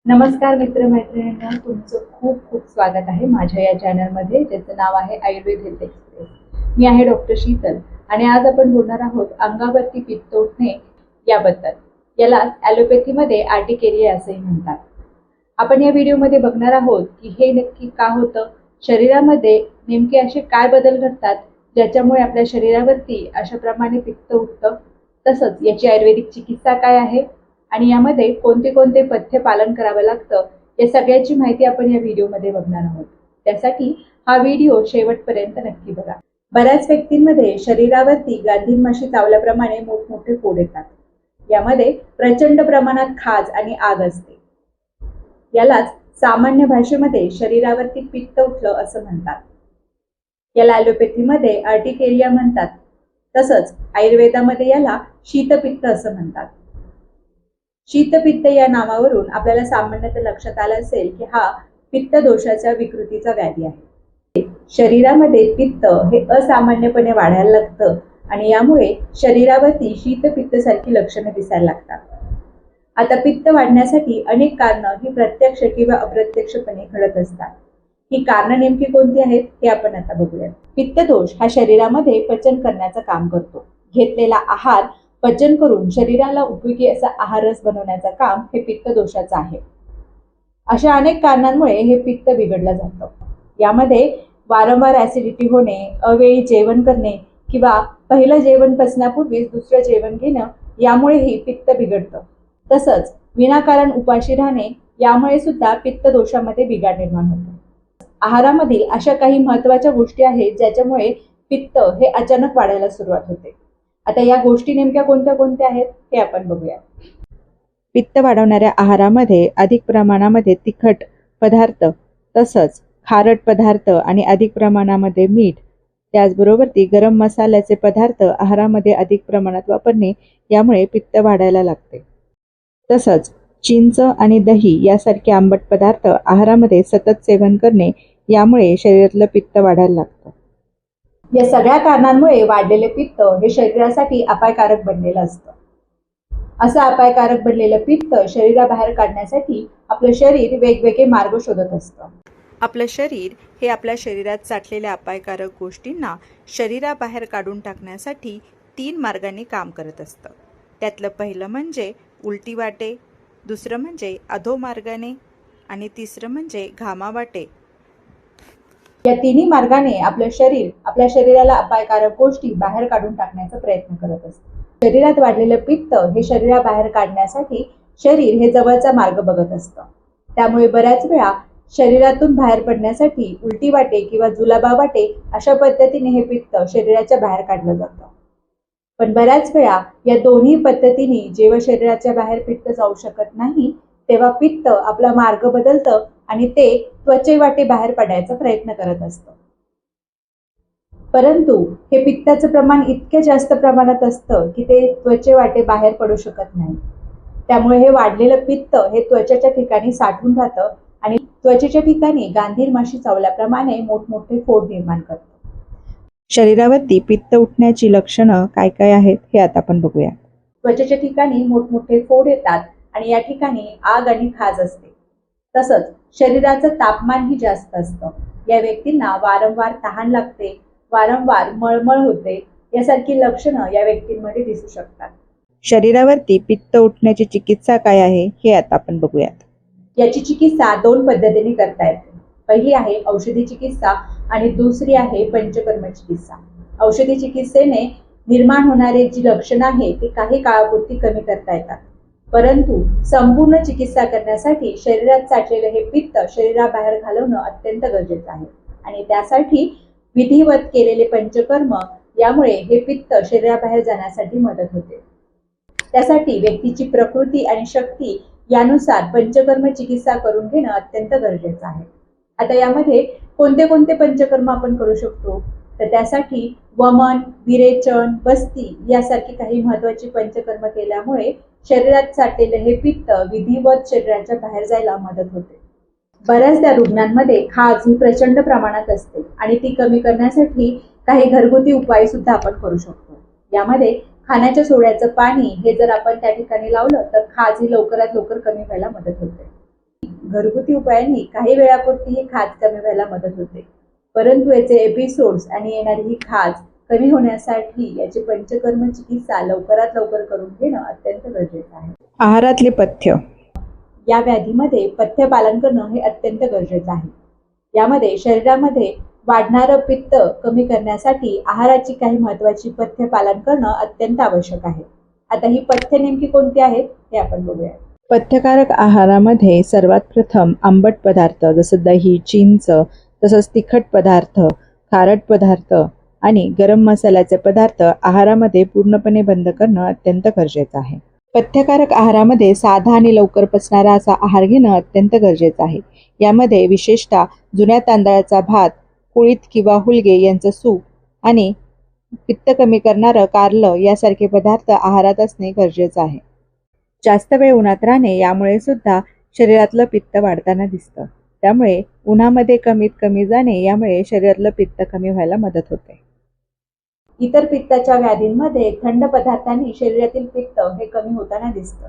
नमस्कार मित्रमैत्रिणींनो, तुमचं खूप खूप स्वागत आहे माझ्या या चॅनलमध्ये, ज्याचं नाव आहे आयुर्वेद हेल्थ एक्सप्रेस. मी आहे डॉक्टर शीतल आणि आज आपण बोलणार आहोत अंगावरती पित्त उठणे याबद्दल. याला ॲलोपॅथीमध्ये आर्टिकेरिया असेही म्हणतात. आपण या व्हिडिओमध्ये बघणार आहोत की हे नक्की का होतं, शरीरामध्ये नेमके असे काय बदल घडतात ज्याच्यामुळे आपल्या शरीरावरती अशाप्रमाणे पित्त उठतं, तसंच याची आयुर्वेदिक चिकित्सा काय आहे आणि यामध्ये कोणते कोणते पथ्य पालन करावं लागतं, या सगळ्याची माहिती आपण या व्हिडिओमध्ये बघणार आहोत. त्यासाठी हा व्हिडिओ शेवटपर्यंत नक्की बघा. बऱ्याच व्यक्तींमध्ये शरीरावरती गांधीव माशी चावल्याप्रमाणे मोठमोठे फोड येतात. यामध्ये प्रचंड प्रमाणात खाज आणि आग असते. यालाच सामान्य भाषेमध्ये शरीरावरती पित्त उठलं असं म्हणतात. याला ॲलोपॅथीमध्ये आर्टिकेरिया म्हणतात. तसंच आयुर्वेदामध्ये याला शीतपित्त असं म्हणतात. शीतपित्त या नावावरून आपल्याला सामान्यतः लक्षात आलं असेल की हा पित्त दोषाच्या विकृतीचा व्याधी आहे. शरीरामध्ये पित्त हे असामान्यपणे वाढायला लागतं आणि यामुळे शरीरावरती शीतपित्त सारखी लक्षणं दिसायला लागतात. आता पित्त वाढण्यासाठी अनेक कारणं ही प्रत्यक्ष किंवा अप्रत्यक्षपणे घडत असतात. ही कारणं नेमकी कोणती आहेत हे आपण आता बघूयात. पित्तदोष हा शरीरामध्ये पचन करण्याचं काम करतो. घेतलेला आहार पचन करून शरीराला उपयोगी असा आहाररस बनवण्याचं काम हे पित्त दोषाचं आहे. अशा अनेक कारणांमुळे हे पित्त बिघडलं जातं. यामध्ये वारंवार ऍसिडिटी होणे, अवेळी जेवण करणे किंवा पहिलं जेवण पचण्यापूर्वीच दुसरं जेवण घेणं, यामुळेही पित्त बिघडतं. तसंच विनाकारण उपाशी राहणे, यामुळे सुद्धा पित्त दोषामध्ये बिघाड निर्माण होतो. आहारामधील अशा काही महत्त्वाच्या गोष्टी आहेत ज्याच्यामुळे पित्त हे अचानक वाढायला सुरुवात होते. आता या गोष्टी नेमक्या कोणत्या कोणत्या आहेत हे आपण बघूया. पित्त वाढवणाऱ्या आहारामध्ये अधिक प्रमाणामध्ये तिखट पदार्थ, तसंच खारट पदार्थ आणि अधिक प्रमाणामध्ये मीठ, त्याचबरोबर गरम मसाल्याचे पदार्थ आहारामध्ये अधिक प्रमाणात वापरणे, यामुळे पित्त वाढायला लागते. तसंच चिंच आणि दही यासारखे आंबट पदार्थ आहारामध्ये सतत सेवन करणे, यामुळे शरीरातलं पित्त वाढायला लागतं. या सगळ्या कारणांमुळे वाढलेले पित्त हे शरीरासाठी अपायकारक बनलेलं असतं. असं अपायकारक बनलेलं पित्त शरीराबाहेर काढण्यासाठी आपलं शरीर वेगवेगळे मार्ग शोधत असतं. आपलं शरीर हे आपल्या शरीरात साठलेल्या अपायकारक गोष्टींना शरीराबाहेर काढून टाकण्यासाठी 3 मार्गांनी काम करत असतं. त्यातलं पहिलं म्हणजे उलटी वाटे, दुसरं म्हणजे अधोमार्गाने आणि तिसरं म्हणजे घामावाटे. या तिन्ही मार्गाने आपलं शरीर आपल्या शरीराला अपायकारक गोष्टी बाहेर काढून टाकण्याचा प्रयत्न करत असतं. शरीरात वाढलेलं पित्त हे शरीराबाहेर काढण्यासाठी शरीर हे जवळचा मार्ग बघत असतं. त्यामुळे बऱ्याच वेळा शरीरातून बाहेर पडण्यासाठी उलटी वाटे किंवा जुलाबा वाटे अशा पद्धतीने हे पित्त शरीराच्या बाहेर काढलं जातं. पण बऱ्याच वेळा या दोन्ही पद्धतीने जेव्हा शरीराच्या बाहेर पित्त जाऊ शकत नाही, तेव्हा पित्त आपला मार्ग बदलतं आणि ते त्वचेवाटे बाहेर पडायचा प्रयत्न करत असतं. परंतु हे पित्ताचं प्रमाण इतके जास्त प्रमाणात असतं की ते त्वचेवाटे बाहेर पडू शकत नाही. त्यामुळे हे वाढलेलं पित्त हे त्वचेच्या ठिकाणी साठून राहतं आणि त्वचेच्या ठिकाणी गांधीव माशी चावल्याप्रमाणे मोठमोठे फोड निर्माण करतं. शरीरावरती पित्त उठण्याची लक्षणं काय काय आहेत हे आता आपण बघूया. त्वचेच्या ठिकाणी मोठमोठे फोड येतात आणि या ठिकाणी आग आणि खाज असते. तसंच शरीराचं तापमानही जास्त असतं. या व्यक्तींना वारंवार तहान लागते, वारंवार मळमळ होते, यासारखी लक्षणं या व्यक्तींमध्ये दिसू शकतात. शरीरावरती पित्त उठण्याची चिकित्सा काय आहे हे आता आपण बघूयात. याची चिकित्सा 2 पद्धतीने करता येते. पहिली आहे औषधी चिकित्सा आणि दुसरी आहे पंचकर्म चिकित्सा. औषधी चिकित्सेने निर्माण होणारे जी लक्षणं आहे ती काही काळापुरती कमी करता येतात. परंतु संपूर्ण चिकित्सा करण्यासाठी शरीरात साठलेलं हे पित्त शरीराबाहेर घालवणं अत्यंत गरजेचं आहे आणि त्यासाठी विधिवत केलेले पंचकर्म, यामुळे हे पित्त शरीराबाहेर जाण्यासाठी मदत होते. त्यासाठी व्यक्तीची प्रकृती आणि शक्ती यानुसार पंचकर्म चिकित्सा करून घेणं अत्यंत गरजेचं आहे. आता यामध्ये कोणते कोणते पंचकर्म आपण करू शकतो, तर त्यासाठी वमन, विरेचन, बस्ती यासारखी काही महत्त्वाची पंचकर्म केल्यामुळे शरीरात साठलेलं हे पित्त विधिवत शरीराच्या बाहेर जायला मदत होते. बऱ्याचदा रुग्णांमध्ये खाज ही प्रचंड प्रमाणात असते आणि ती कमी करण्यासाठी काही घरगुती उपाय सुद्धा आपण करू शकतो. यामध्ये खाण्याच्या सोड्याचं पाणी हे जर आपण त्या ठिकाणी लावलं तर खाज ही लवकरात लवकर कमी व्हायला मदत होते. घरगुती उपायांनी काही वेळापुरती ही खाज कमी व्हायला मदत होते, परंतु याचे एपिसोड्स आणि येणारी ही खाज कमी होण्यासाठी याची पंचकर्म चिकित्सा लवकरात लवकर करून घेणं अत्यंत गरजेचं आहे. आहारातले पथ्य. या व्याधीमध्ये पथ्य पालन करणं हे अत्यंत गरजेचं आहे. यामध्ये शरीरामध्ये वाढणारं पित्त कमी करण्यासाठी आहाराची काही महत्त्वाची पथ्य पालन करणं अत्यंत आवश्यक आहे. आता ही पथ्य नेमकी कोणती आहेत हे आपण बघूया. पथ्यकारक आहारामध्ये सर्वात प्रथम आंबट पदार्थ जसं दही, चिंच, तसंच तिखट पदार्थ, खारट पदार्थ आणि गरम मसाल्याचे पदार्थ आहारामध्ये पूर्णपणे बंद करणं अत्यंत गरजेचं आहे. पथ्यकारक आहारामध्ये साधा आणि लवकर पचणारा असा आहार घेणं अत्यंत गरजेचं आहे. यामध्ये विशेषतः जुन्या तांदळाचा भात, कुळीथ किंवा हुलगे यांचं सूप आणि पित्त कमी करणारं कारलं यासारखे पदार्थ आहारात असणे गरजेचं आहे. जास्त वेळ उन्हात राहणे यामुळे सुद्धा शरीरातलं पित्त वाढताना दिसतं. त्यामुळे उन्हामध्ये कमीत कमी जाणे यामुळे शरीरातलं पित्त कमी व्हायला मदत होते. इतर पित्ताच्या व्याधींमध्ये थंड पदार्थांनी शरीरातील पित्त हे कमी होताना दिसतं,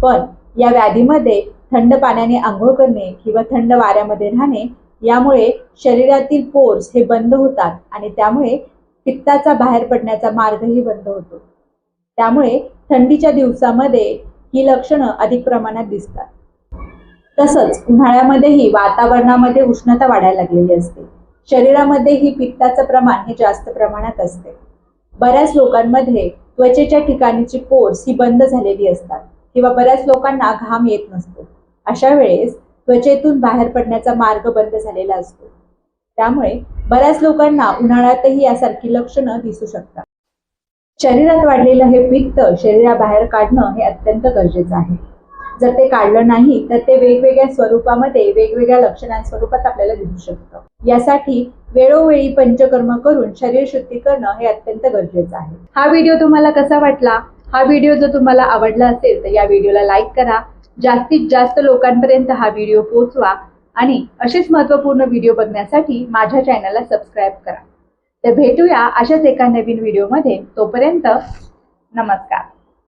पण या व्याधीमध्ये थंड पाण्याने आंघोळ करणे किंवा थंड वाऱ्यामध्ये राहणे यामुळे शरीरातील पोर्स हे बंद होतात आणि त्यामुळे पित्ताचा बाहेर पडण्याचा मार्गही बंद होतो. त्यामुळे थंडीच्या दिवसामध्ये ही लक्षणं अधिक प्रमाणात दिसतात. तसंच उन्हाळ्यामध्येही वातावरणामध्ये उष्णता वाढायला लागलेली असते. शरीरामध्येही पित्ताचं प्रमाण हे जास्त प्रमाणात असते. बऱ्याच लोकांमध्ये त्वचेच्या ठिकाणीची पोर्स ही बंद झालेली असतात किंवा बऱ्याच लोकांना घाम येत नसतो. अशा वेळेस त्वचेतून बाहेर पडण्याचा मार्ग बंद झालेला असतो. त्यामुळे बऱ्याच लोकांना उन्हाळ्यातही यासारखी लक्षणं दिसू शकतात. शरीरात वाढलेलं हे पित्त शरीराबाहेर काढणं हे अत्यंत गरजेचं आहे. जर ते काढलं नाही तर ते वेगवेगळ्या स्वरूपामध्ये वेगवेगळ्या लक्षणांस्वरूपात आपल्याला दिसू शकतं. यासाठी वेळोवेळी पंचकर्म करून शरीर शुद्धी करणं हे अत्यंत गरजेचं आहे. हा व्हिडिओ तुम्हाला कसा वाटला? हा व्हिडिओ जर तुम्हाला आवडला असेल तर या व्हिडिओला लाईक करा, जास्तीत जास्त लोकांपर्यंत हा व्हिडिओ पोहोचवा आणि असेच महत्त्वपूर्ण व्हिडिओ बघण्यासाठी माझ्या चॅनलला सबस्क्राईब करा. तर भेटूया अशाच एका नवीन व्हिडिओमध्ये. तोपर्यंत नमस्कार.